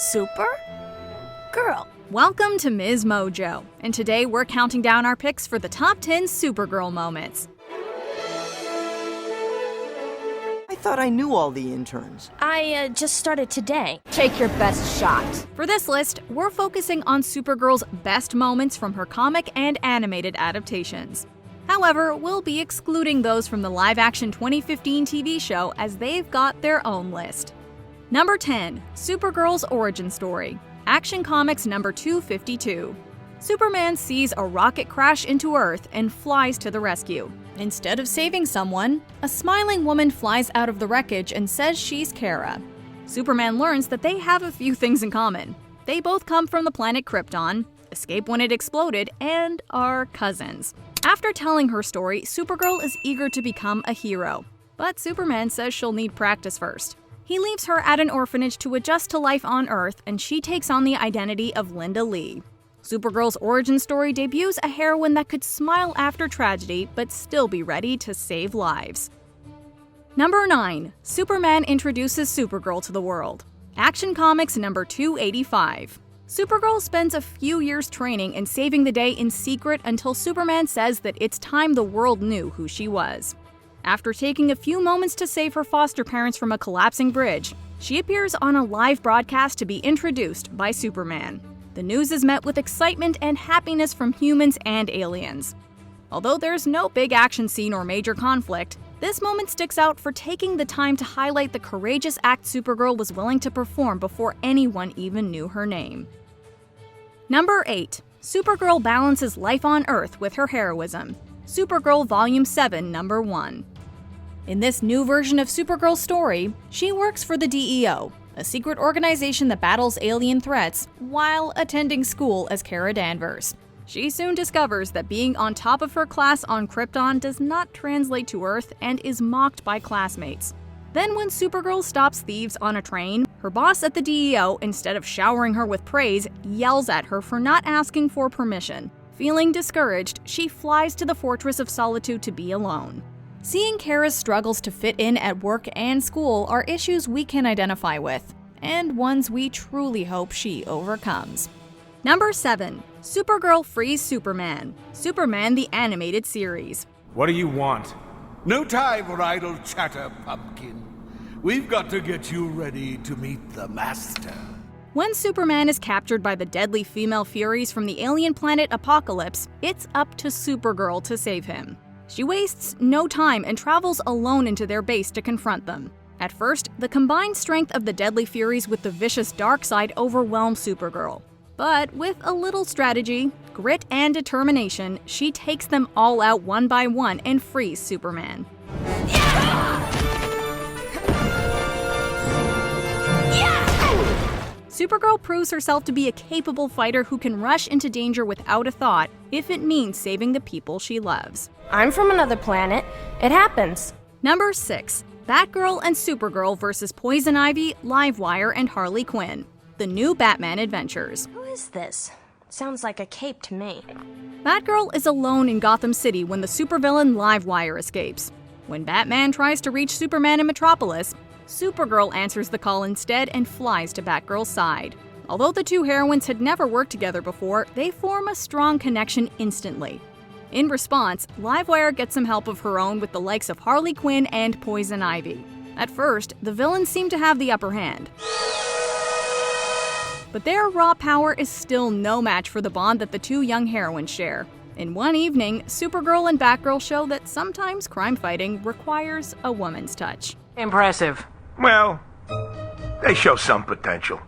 Supergirl. Welcome to MsMojo, and today we're counting down our picks for the top 10 Supergirl moments. I thought I knew all the interns. I just started today. Take your best shot. For this list, we're focusing on Supergirl's best moments from her comic and animated adaptations. However, we'll be excluding those from the live-action 2015 TV show as they've got their own list. Number 10. Supergirl's origin story. Action Comics number 252. Superman sees a rocket crash into Earth and flies to the rescue. Instead of saving someone, a smiling woman flies out of the wreckage and says she's Kara. Superman learns that they have a few things in common. They both come from the planet Krypton, escape when it exploded, and are cousins. After telling her story, Supergirl is eager to become a hero, but Superman says she'll need practice first. He leaves her at an orphanage to adjust to life on Earth, and she takes on the identity of Linda Lee. Supergirl's origin story debuts a heroine that could smile after tragedy but still be ready to save lives. Number 9. Superman introduces Supergirl to the world. Action Comics number 285. Supergirl spends a few years training and saving the day in secret until Superman says that it's time the world knew who she was. After taking a few moments to save her foster parents from a collapsing bridge, she appears on a live broadcast to be introduced by Superman. The news is met with excitement and happiness from humans and aliens. Although there's no big action scene or major conflict, this moment sticks out for taking the time to highlight the courageous act Supergirl was willing to perform before anyone even knew her name. Number 8. Supergirl balances life on Earth with her heroism. Supergirl Volume 7, Number 1. In this new version of Supergirl's story, she works for the DEO, a secret organization that battles alien threats, while attending school as Kara Danvers. She soon discovers that being on top of her class on Krypton does not translate to Earth and is mocked by classmates. Then when Supergirl stops thieves on a train, her boss at the DEO, instead of showering her with praise, yells at her for not asking for permission. Feeling discouraged, she flies to the Fortress of Solitude to be alone. Seeing Kara's struggles to fit in at work and school are issues we can identify with, and ones we truly hope she overcomes. Number 7. Supergirl frees Superman. Superman the Animated Series. What do you want? No time for idle chatter, Pumpkin. We've got to get you ready to meet the Master. When Superman is captured by the deadly female Furies from the alien planet Apocalypse, it's up to Supergirl to save him. She wastes no time and travels alone into their base to confront them. At first, the combined strength of the deadly Furies with the vicious Darkseid overwhelms Supergirl. But with a little strategy, grit, and determination, she takes them all out one by one and frees Superman. Supergirl proves herself to be a capable fighter who can rush into danger without a thought if it means saving the people she loves. I'm from another planet. It happens. Number 6. Batgirl and Supergirl vs. Poison Ivy, Livewire, and Harley Quinn. The New Batman Adventures. Who is this? Sounds like a cape to me. Batgirl is alone in Gotham City when the supervillain Livewire escapes. When Batman tries to reach Superman in Metropolis, Supergirl answers the call instead and flies to Batgirl's side. Although the two heroines had never worked together before, they form a strong connection instantly. In response, Livewire gets some help of her own with the likes of Harley Quinn and Poison Ivy. At first, the villains seem to have the upper hand. But their raw power is still no match for the bond that the two young heroines share. In one evening, Supergirl and Batgirl show that sometimes crime fighting requires a woman's touch. Impressive. Well, they show some potential.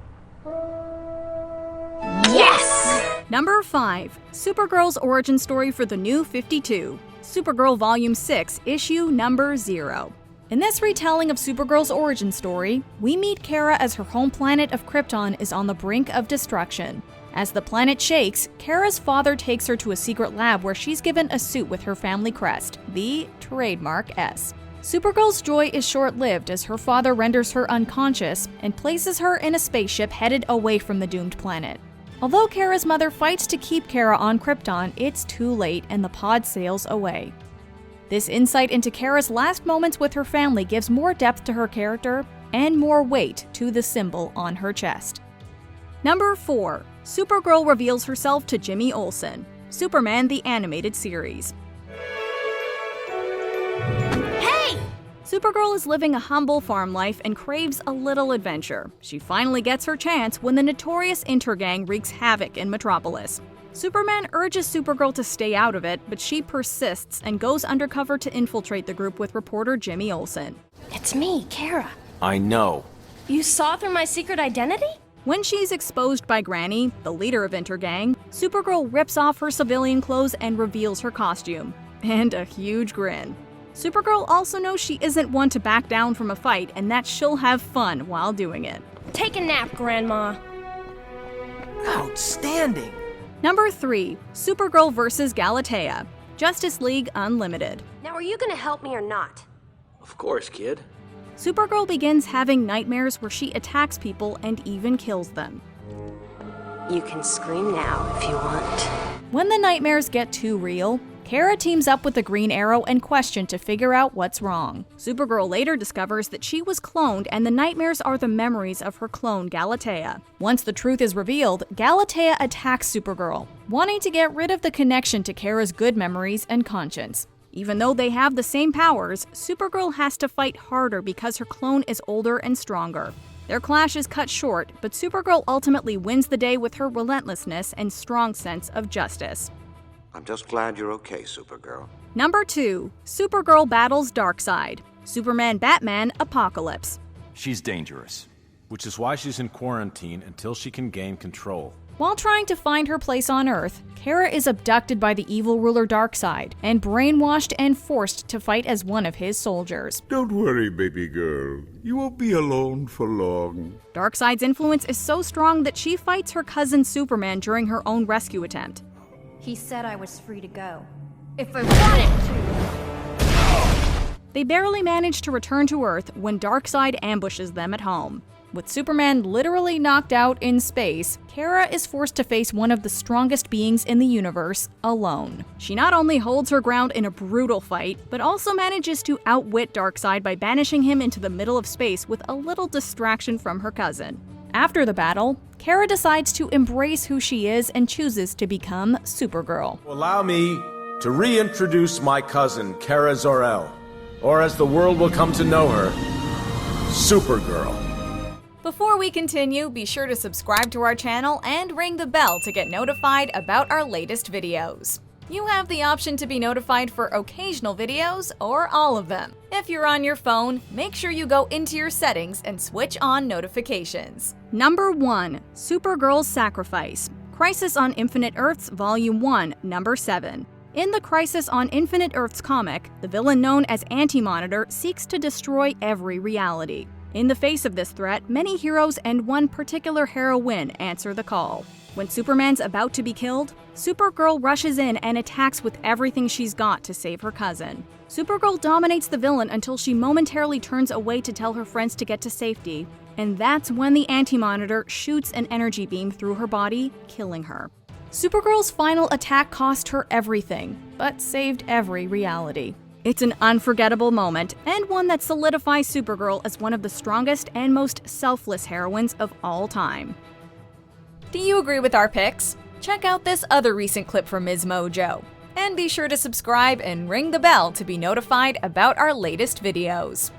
Yes! Number 5. Supergirl's origin story for the New 52. Supergirl Volume 6, Issue Number 0. In this retelling of Supergirl's origin story, we meet Kara as her home planet of Krypton is on the brink of destruction. As the planet shakes, Kara's father takes her to a secret lab where she's given a suit with her family crest, the trademark S. Supergirl's joy is short-lived as her father renders her unconscious and places her in a spaceship headed away from the doomed planet. Although Kara's mother fights to keep Kara on Krypton, it's too late and the pod sails away. This insight into Kara's last moments with her family gives more depth to her character and more weight to the symbol on her chest. Number 4. Supergirl reveals herself to Jimmy Olsen. Superman the Animated Series. Hey! Supergirl is living a humble farm life and craves a little adventure. She finally gets her chance when the notorious Intergang wreaks havoc in Metropolis. Superman urges Supergirl to stay out of it, but she persists and goes undercover to infiltrate the group with reporter Jimmy Olsen. It's me, Kara. I know. You saw through my secret identity? When she's exposed by Granny, the leader of Intergang, Supergirl rips off her civilian clothes and reveals her costume. And a huge grin. Supergirl also knows she isn't one to back down from a fight and that she'll have fun while doing it. Take a nap, Grandma. Outstanding! Number 3. Supergirl vs. Galatea. Justice League Unlimited. Now, are you gonna help me or not? Of course, kid. Supergirl begins having nightmares where she attacks people and even kills them. You can scream now if you want. When the nightmares get too real, Kara teams up with the Green Arrow and Question to figure out what's wrong. Supergirl later discovers that she was cloned and the nightmares are the memories of her clone Galatea. Once the truth is revealed, Galatea attacks Supergirl, wanting to get rid of the connection to Kara's good memories and conscience. Even though they have the same powers, Supergirl has to fight harder because her clone is older and stronger. Their clash is cut short, but Supergirl ultimately wins the day with her relentlessness and strong sense of justice. I'm just glad you're okay, Supergirl. Number 2. Supergirl battles Darkseid. Superman Batman Apocalypse. She's dangerous, which is why she's in quarantine until she can gain control. While trying to find her place on Earth, Kara is abducted by the evil ruler Darkseid and brainwashed and forced to fight as one of his soldiers. Don't worry, baby girl. You won't be alone for long. Darkseid's influence is so strong that she fights her cousin Superman during her own rescue attempt. He said I was free to go. If I wanted to! They barely manage to return to Earth when Darkseid ambushes them at home. With Superman literally knocked out in space, Kara is forced to face one of the strongest beings in the universe alone. She not only holds her ground in a brutal fight, but also manages to outwit Darkseid by banishing him into the middle of space with a little distraction from her cousin. After the battle, Kara decides to embrace who she is and chooses to become Supergirl. Allow me to reintroduce my cousin, Kara Zor-El, or as the world will come to know her, Supergirl. Before we continue, be sure to subscribe to our channel and ring the bell to get notified about our latest videos. You have the option to be notified for occasional videos or all of them. If you're on your phone, make sure you go into your settings and switch on notifications. Number 1. Supergirl's Sacrifice. Crisis on Infinite Earths Volume 1, Number 7. In the Crisis on Infinite Earths comic, the villain known as Anti-Monitor seeks to destroy every reality. In the face of this threat, many heroes and one particular heroine answer the call. When Superman's about to be killed, Supergirl rushes in and attacks with everything she's got to save her cousin. Supergirl dominates the villain until she momentarily turns away to tell her friends to get to safety, and that's when the Anti-Monitor shoots an energy beam through her body, killing her. Supergirl's final attack cost her everything, but saved every reality. It's an unforgettable moment, and one that solidifies Supergirl as one of the strongest and most selfless heroines of all time. Do you agree with our picks? Check out this other recent clip from MsMojo. And be sure to subscribe and ring the bell to be notified about our latest videos.